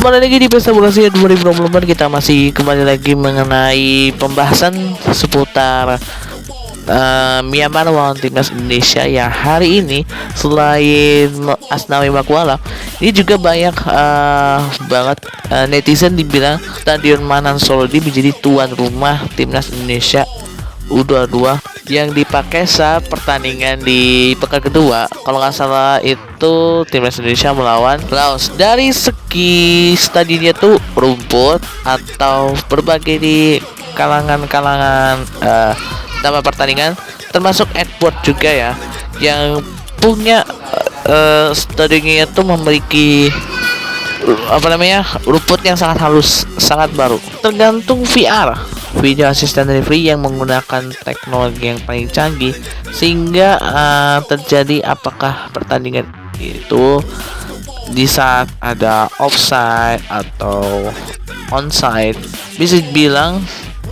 Kembali lagi di Pesta Bola Asia 2024. Kita masih kembali lagi mengenai pembahasan seputar Myanmar melawan timnas Indonesia yang hari ini selain Asnawi Makwala, ini juga banyak banget netizen dibilang Stadion Manan Solo ini menjadi tuan rumah timnas Indonesia U22 yang dipakai saat pertandingan di pekan kedua. Kalau nggak salah itu timnas Indonesia melawan Laos. Dari segi stadionnya tuh rumput atau berbagai di kalangan nama pertandingan, termasuk Edward juga ya, yang punya stadionnya itu memiliki rumput yang sangat halus, sangat baru. Tergantung VR, video assistant referee, yang menggunakan teknologi yang paling canggih sehingga terjadi apakah pertandingan itu di saat ada offside atau onside bisa dibilang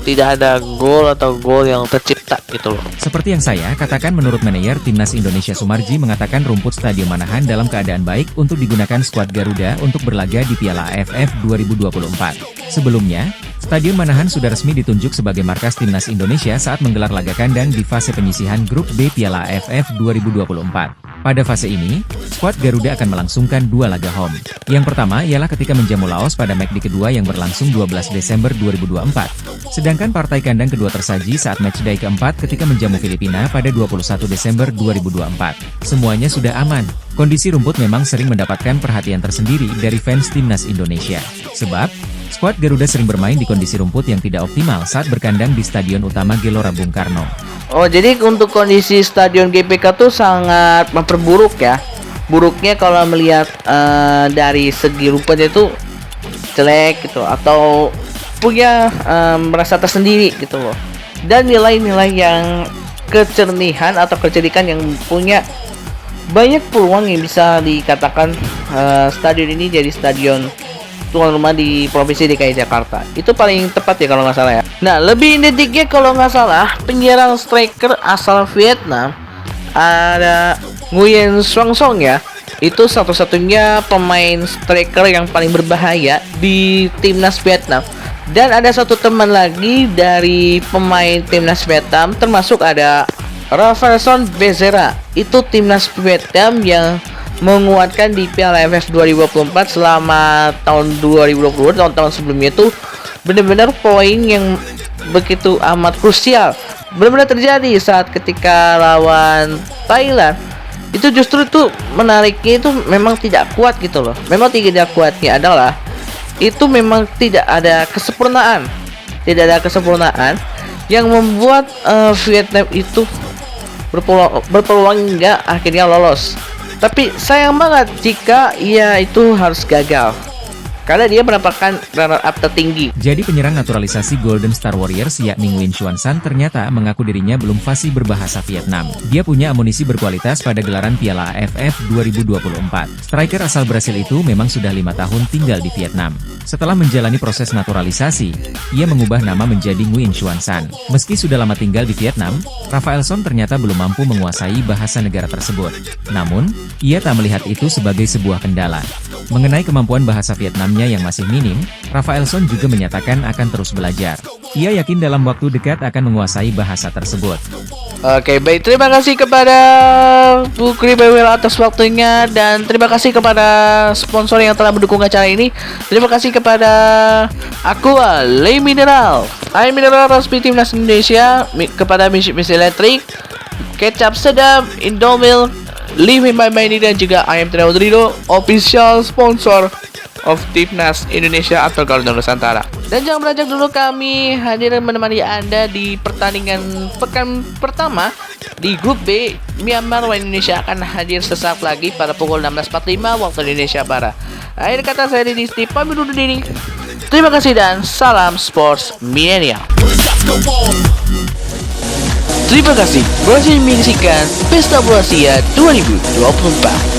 tidak ada gol atau gol yang tercipta gitu loh. Seperti yang saya katakan, menurut manajer Timnas Indonesia Sumarji mengatakan rumput Stadion Manahan dalam keadaan baik untuk digunakan skuad Garuda untuk berlaga di Piala AFF 2024. Sebelumnya, Stadion Manahan sudah resmi ditunjuk sebagai markas Timnas Indonesia saat menggelar laga kandang di fase penyisihan grup B Piala AFF 2024. Pada fase ini, skuad Garuda akan melangsungkan 2 laga home. Yang pertama ialah ketika menjamu Laos pada matchday kedua yang berlangsung 12 Desember 2024. Sedangkan partai kandang kedua tersaji saat matchday keempat ketika menjamu Filipina pada 21 Desember 2024. Semuanya sudah aman. Kondisi rumput memang sering mendapatkan perhatian tersendiri dari fans Timnas Indonesia. Sebab, skuad Garuda sering bermain di kondisi rumput yang tidak optimal saat berkandang di Stadion Utama Gelora Bung Karno. Oh, jadi untuk kondisi Stadion GBK tuh sangat memperburuk ya. Buruknya kalau melihat dari segi rumputnya itu jelek gitu, atau punya merasa tersendiri gitu loh. Dan nilai-nilai yang kecernihan atau kecerdikan yang punya banyak peluang yang bisa dikatakan stadion ini jadi stadion tuan rumah di Provinsi DKI Jakarta. Itu paling tepat ya kalau nggak salah ya. Nah, lebih identiknya kalau nggak salah, penyerang striker asal Vietnam ada Nguyen Xuan Song ya. Itu satu-satunya pemain striker yang paling berbahaya di timnas Vietnam. Dan ada satu teman lagi dari pemain timnas Vietnam, termasuk ada Rafaelson Bezerra. Itu timnas Vietnam yang menguatkan di Piala AFF 2024 selama tahun 2022. Tahun-tahun sebelumnya itu benar-benar poin yang begitu amat krusial benar-benar terjadi saat ketika lawan Thailand. Itu justru itu menariknya itu memang tidak kuat gitu loh. Memang tidak kuatnya adalah itu memang tidak ada kesempurnaan. Tidak ada kesempurnaan yang membuat Vietnam itu berpeluang hingga akhirnya lolos. Tapi sayang banget jika ia itu harus gagal, karena dia mendapatkan runner up tertinggi. Jadi penyerang naturalisasi Golden Star Warriors yakni Nguyen Xuan San ternyata mengaku dirinya belum fasih berbahasa Vietnam. Dia punya amunisi berkualitas pada gelaran Piala AFF 2024. Striker asal Brasil itu memang sudah 5 tahun tinggal di Vietnam. Setelah menjalani proses naturalisasi, ia mengubah nama menjadi Nguyen Xuan San. Meski sudah lama tinggal di Vietnam, Rafaelson ternyata belum mampu menguasai bahasa negara tersebut. Namun, ia tak melihat itu sebagai sebuah kendala. Mengenai kemampuan bahasa Vietnamnya yang masih minim, Rafaelson juga menyatakan akan terus belajar. Ia yakin dalam waktu dekat akan menguasai bahasa tersebut. Oke, baik, terima kasih kepada Bukri Bewel atas waktunya, dan terima kasih kepada sponsor yang telah mendukung acara ini. Terima kasih kepada Aqua, Lay Mineral, air mineral resmi Timnas Indonesia, kepada Miss Electric, Kecap Sedap, Indomilk, Live by Mini, dan juga ayam Rodrigo, official sponsor of Timnas Indonesia atau Garuda Nusantara. Dan jangan beranjak dulu, kami hadir menemani Anda di pertandingan pekan pertama di grup B. Myanmar lawan Indonesia akan hadir sesaat lagi pada pukul 16.45 waktu Indonesia Barat. Akhir kata, saya Disti pamit undur diri. Terima kasih dan salam sports milenial. Terima kasih berhasil menyaksikan Pesta Bola Asia 2024.